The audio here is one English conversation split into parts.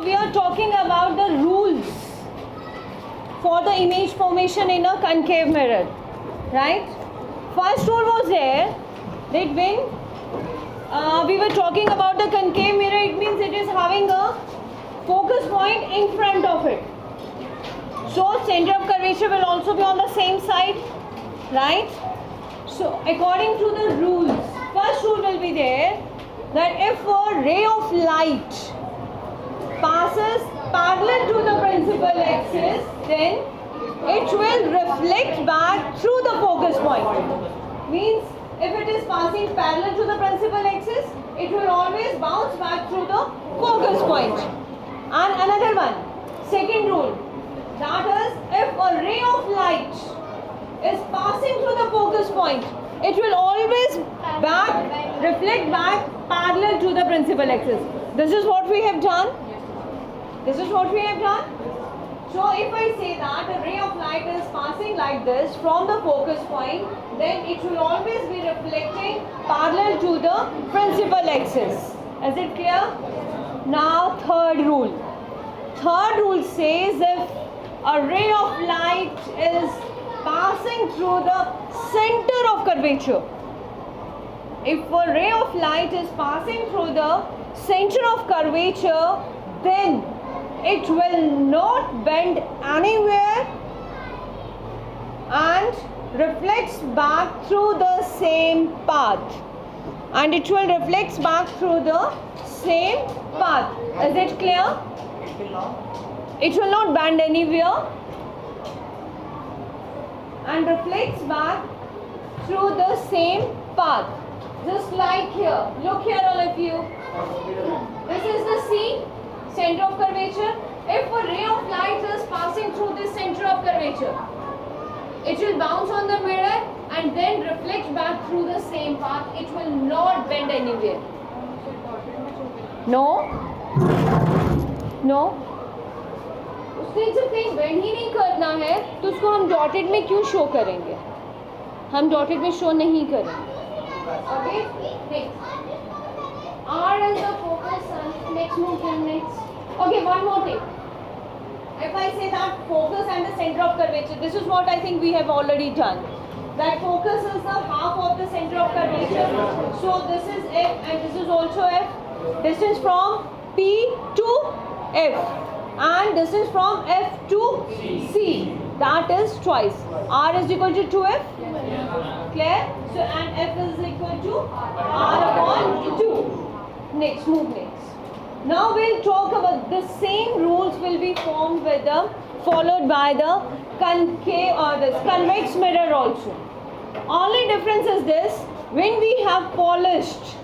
we are talking about the rules for the image formation in a concave mirror, right? First rule was there that when we were talking about the concave mirror, it means it is having a focus point in front of it. So center of curvature will also be on the same side, right? So according to the rules, first rule will be there that if a ray of light passes parallel to the principal axis, then it will reflect back through the focus point. Means if it is passing parallel to the principal axis, it will always bounce back through the focus point. And another one, second rule, that is if a ray of light is passing through the focus point, it will always reflect back parallel to the principal axis. This is what we have done. This is what we have done. So if I say that a ray of light is passing like this from the focus point, then it will always be reflecting parallel to the principal axis. Is it clear? Now third rule. Third rule says if a ray of light is passing through the center of curvature, if a ray of light is passing through the center of curvature, then it will not bend anywhere and reflects back through the same path. And it will reflect back through the same path. Is it clear? It will not bend anywhere and reflects back through the same path. Just like here. Look here all of you. This is the C, center of curvature. If a ray of light is passing through this center of curvature, it will bounce on the mirror and then reflect back through the same path. It will not bend anywhere. No? No? उसने जब कहीं bend ही नहीं करना है तो उसको हम dotted में क्यों शो करेंगे? हम डॉटेड में शो नहीं करेंगे. Okay? Next. R is the focus and next move to next. Okay, one more thing. If I say that focus and the center of curvature, this is what I think we have already done. That focus is the half of the center of curvature. So this is F and this is also F. Distance from P to F. And distance from F to C. That is twice. R is equal to 2F. Clear? So and F is equal to R upon 2. Next, move next. Now we'll talk about the same rules will be formed with the followed by the concave or this convex mirror also. Only difference is this: when we have polished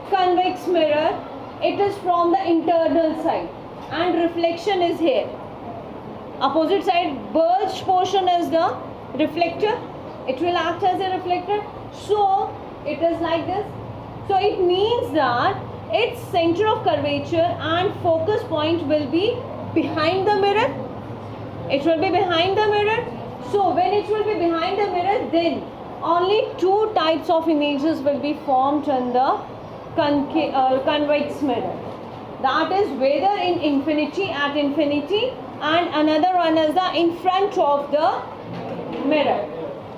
convex mirror, it is from the internal side and reflection is here. Opposite side bulged portion is the reflector. It will act as a reflector. So it is like this. So it means that its center of curvature and focus point will be behind the mirror. It will be behind the mirror. So when it will be behind the mirror, then only two types of images will be formed in the convex mirror. That is whether in infinity, at infinity, and another one is the in front of the mirror.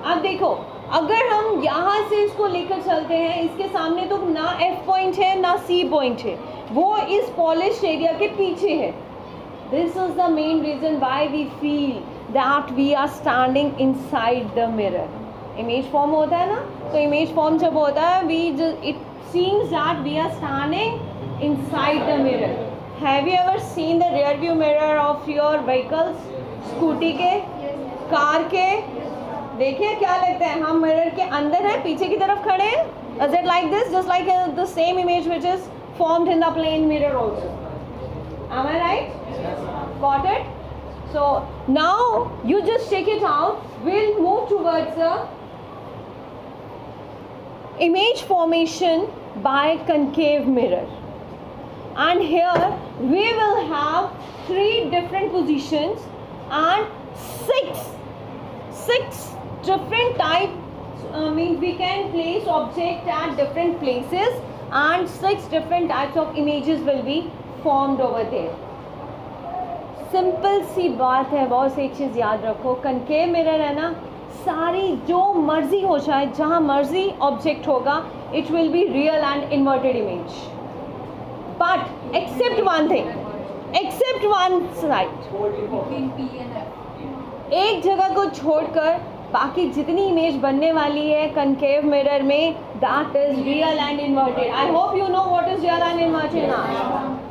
अब देखो, अगर हम यहाँ से इसको लेकर चलते हैं, इसके सामने तो ना F पॉइंट है ना C पॉइंट है, वो इस पॉलिश एरिया के पीछे है. This is the main reason why we feel that we are standing inside the mirror. Image form होता है ना, तो image form जब होता है, it seems that we are standing inside the mirror. Have you ever seen the rear view mirror of your vehicles? Scooty के, car के, देखिए क्या लगता है, हम मिरर के अंदर हैं, पीछे की तरफ खड़े हैं. Is it like this? Just like the same image which is formed in the plane mirror also. Am I right? Got it? So now you just check it out. We'll move towards the image formation by concave mirror. And here we will have 3 different positions and 6 different types. Means we can place object at different places and 6 different types of images will be formed over there. Simple सी बात है, boss एक चीज़ याद रखो, concave mirror है ना, सारी जो मर्जी हो जाए, जहाँ मर्जी ऑब्जेक्ट होगा, it will be real and inverted image, but except one thing, except one side, एक जगह को छोड़कर बाकी जितनी इमेज बनने वाली है कनकेव मिरर में, that is real and inverted. I hope you know what is real and inverted now.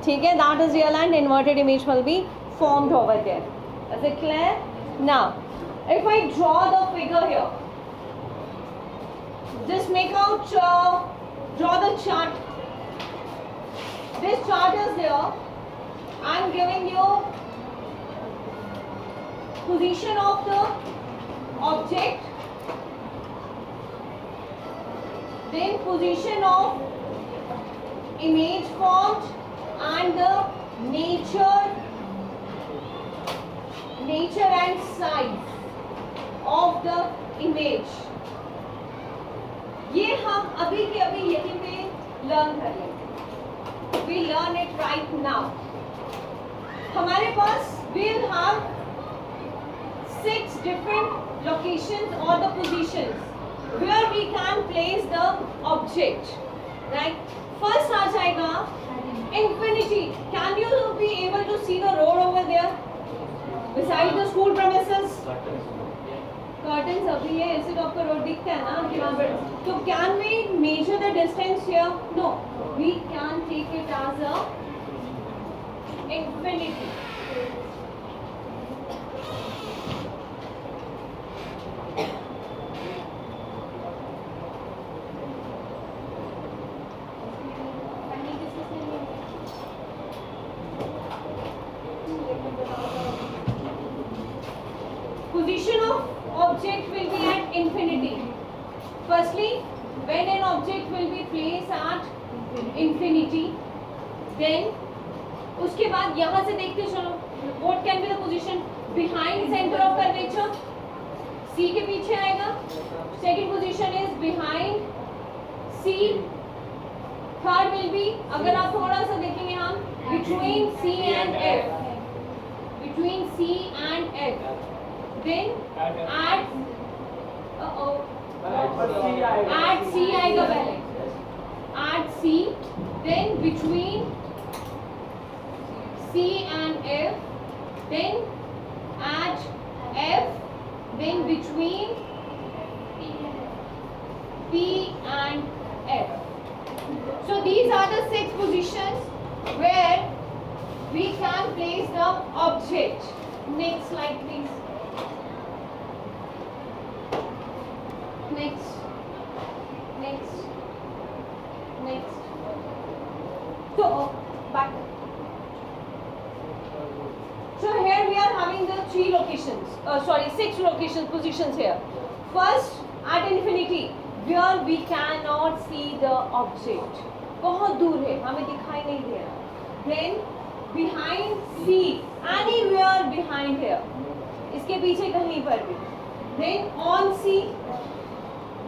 ठीक है, that is real and inverted image will be formed over there. Is it clear? Now, if I draw the figure here, just make out, draw the chart. This chart is there. I am giving you position of the object, then position of image formed, and the nature and size of the image. ये हम अभी के अभी यहीं पे learn कर लेंगे. We learn it right now. हमारे पास we'll have 6 different locations or the positions where we can place the object. Right? First आ जाएगा infinity. Can you be able to see the road over there beside the school premises? Curtains अभी है, इससे तो आपको road दिखता है ना कि वहाँ पर. तो can we measure the distance here? No. We can take it as a infinity. Position of object will be at infinity. Firstly, when an object will be placed at infinity, then उसके बाद यहाँ से देखते चलो, what can be the position behind center of curvature? C के पीछे आएगा. Second position is behind C. Third will be, अगर आप थोड़ा सा देखेंगे हम, between C and F. Between C and F. Then at C आएगा पहले. At C, then between C and F, then at F, then between P and F. So these are the 6 positions where we can place the object. Next slide please. Next. So back. So here we are having the 6 locations positions here. First, at infinity, where we cannot see the object. बहुत दूर है, हमें दिखाई नहीं दे रहा. Then behind C, anywhere behind here. इसके पीछे कहीं पर भी. Then on C.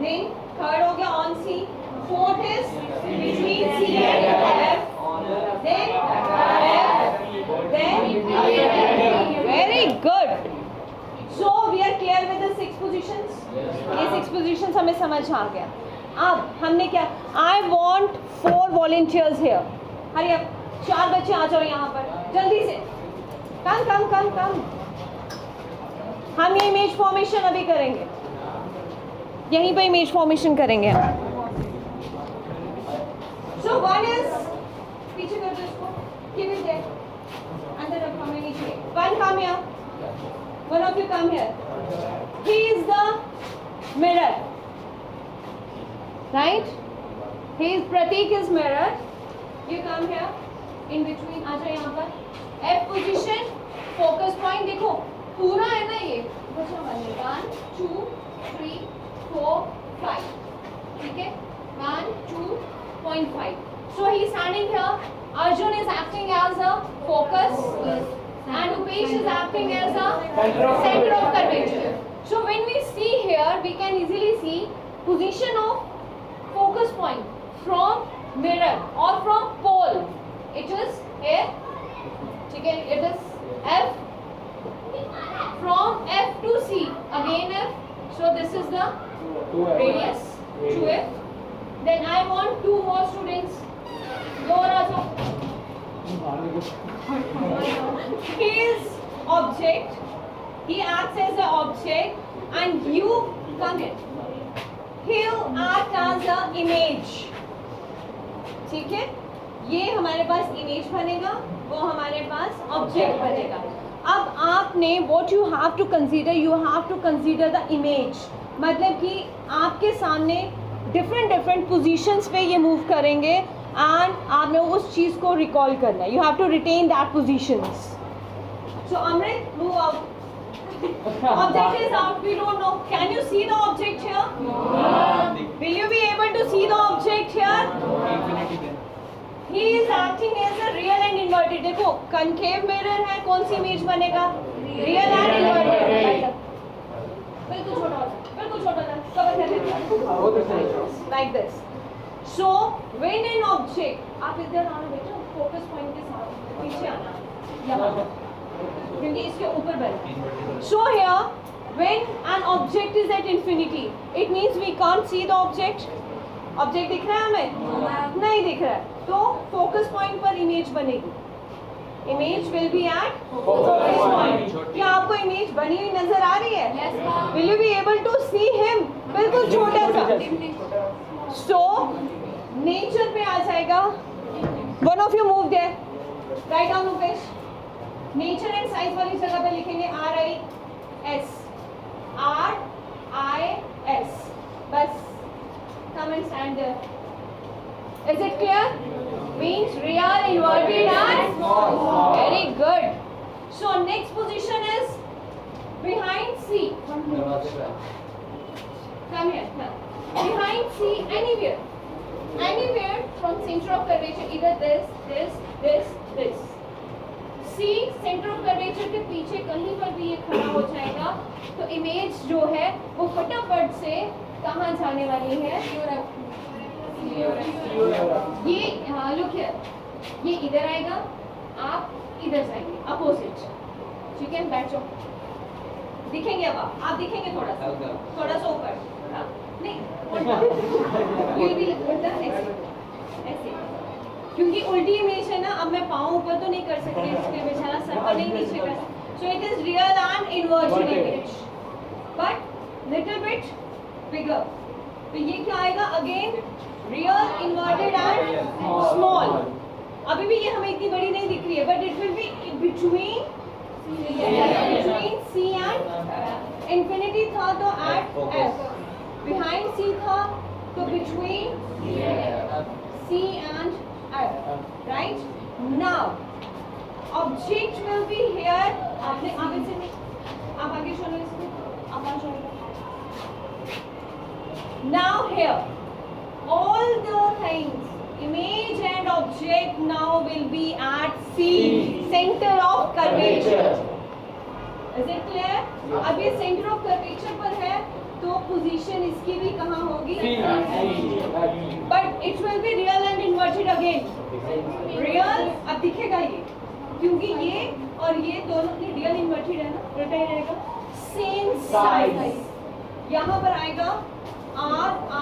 Then third हो गया on C. Fourth is between C and F. Then F. Then very good. So we are clear with the 6 positions. ये 6 positions हमें समझ आ गया. अब हमने क्या? I want 4 volunteers here. हरी अब 4 बच्चे आ जाओ यहाँ पर जल्दी से. Come. हम ये इमेज फॉर्मेशन अभी करेंगे. यहीं पर इमेज फॉर्मेशन करेंगे. So one is पीछे कर दो इसको. Keep it there. अंदर रखो हमें नीचे. One come here. One of you come here. He is the mirror. Right? He is Pratik is mirror. You come here. In between आ जाओ यहाँ पर. F position. Focus point देखो. पूरा है ना ये. 1, 2, 3, 4, 5. ठीक है? 1, 2.5. So he is standing here. Arjun is acting as a focus, and Upesh is acting as a center of curvature. So when we see here, we can easily see position of focus point from mirror or from pole. It is here. ठीक है? It is F. So this is the radius, 2f. Then I want 2 more students. Go Raja. His object, he acts as an object and you come here. He'll act as an image. ठीक है, ये हमारे पास image बनेगा, वो हमारे पास object बनेगा. अब आपने what you have to consider the image. मतलब कि आपके सामने डिफरेंट पोजीशंस पे ये मूव करेंगे एंड आपने उस चीज़ को रिकॉल करना है. You have to retain that positions. So Amrit, move out. Object is out, we don't know. Can you see the object here? No. Will you be able to see the object here? He is acting as a real and inverted. देखो concave mirror है, कौन सी image बनेगा? Real and inverted. बिल्कुल छोटा था. Cover कर लेते. Like this. So when an object, आप इधर आना बेटा, focus point के साथ पीछे आना. यहाँ. क्योंकि इसके ऊपर बना. So here, when an object is at infinity, it means we can't see the object. Object दिख रहा है हमें? नहीं दिख रहा है. तो focus point पर image बनेगी. Image will be at focus point. क्या आपको image बनी हुई नजर आ रही है? Yes, ma'am. Will you be able to see him? बिल्कुल छोटा सा. So nature पे आ जाएगा. One of you move there. Write down Rupesh. Nature and size वाली जगह पे लिखेंगे RIS. बस. Come and stand there. Is it clear? Means real, inverted and small. Very good. So next position is behind C. Come here. Behind C, anywhere from center of curvature, either this. C centre of curvature के पीछे कहीं पर भी ये खड़ा हो जाएगा तो इमेज जो है वो फटाफट से कहाँ जाने वाली है? ये लुक हियर, ये इधर आएगा, आप इधर जाएंगे अपोजिट. ठीक है, बैठ जाओ. दिखेंगे अब आप दिखेंगे थोड़ा सा ऊपर. नहीं ये भी उल्टा ऐसे, क्योंकि उल्टी इमेज है ना. अब मैं पाँव ऊपर तो नहीं कर सकती, इसके बेचारा सर पर नहीं नीचे कर. So it is real and inverted image but little bit बिगर. तो ये क्या आएगा? Again real, inverted and small. अभी भी ये हमें इतनी बड़ी नहीं दिख रही है but it will be between C and infinity था तो एट F. बिहाइंड C था तो between C and right now object will be here. आपने आगे से आप आगे छोड़ो इसको, आप आगे छोड़ो. Now here all the things, image and object now will be at C, center of curvature. Is it clear? अब ये center of curvature पर है तो पोजीशन इसकी भी कहाँ होगी? But it will be real and inverted again. Real अब दिखेगा ये, क्योंकि ये और ये दोनों रियल इन्वर्टेड है ना, उल्टा ही रहेगा. सेम साइज यहाँ पर आएगा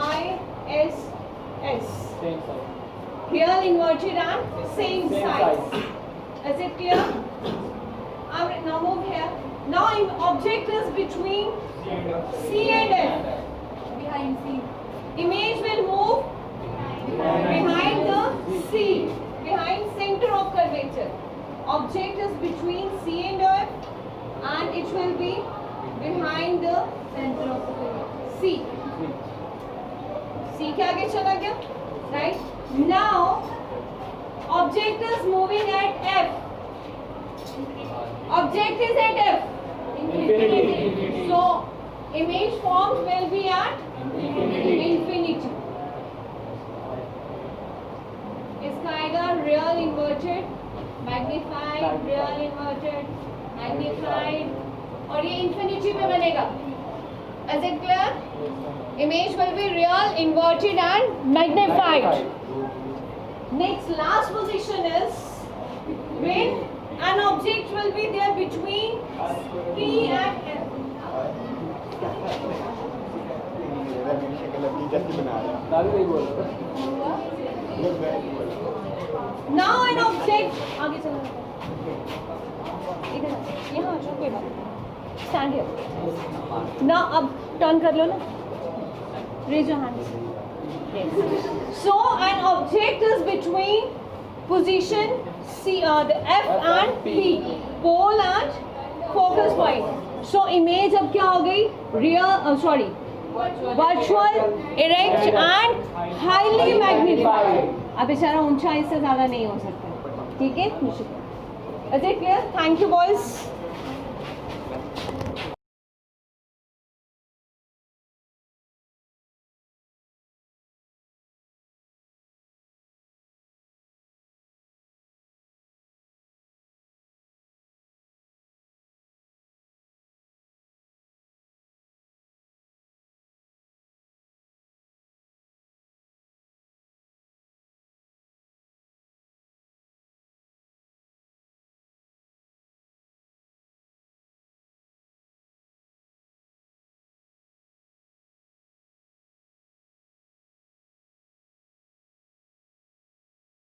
RIS. Real inverted and same size. Is it clear? Now move here. Now object is between C and F. Behind C. Image will move behind the C, behind center of curvature. Object is between C and F, and it will be behind the center of the curvature. C. C के आगे चला गया, right? Now object is moving at F. Object is at F. Infinity. So image formed will be at infinity. इसका आएगा real inverted, magnified, real inverted, magnified, और ये infinity पे बनेगा. Is it clear? Image will be real, inverted and magnified. Next, last position is when an object will be there between P and F. मेरी शक्ल अपनी जैसी बना रहा दादी नहीं बोल है नाउ एन ऑब्जेक्ट आगे चलो इधर यहाँ आ जाओ कोई बात स्टैंड हियर ना अब टर्न कर लो ना raise your hands so an object is between position C the F and P pole and focus point so image अब क्या हो गई real sorry virtual erect and highly magnified अब बेचारा ऊंचाई से ज़्यादा नहीं हो सकता ठीक है? Is it clear? Thank you boys.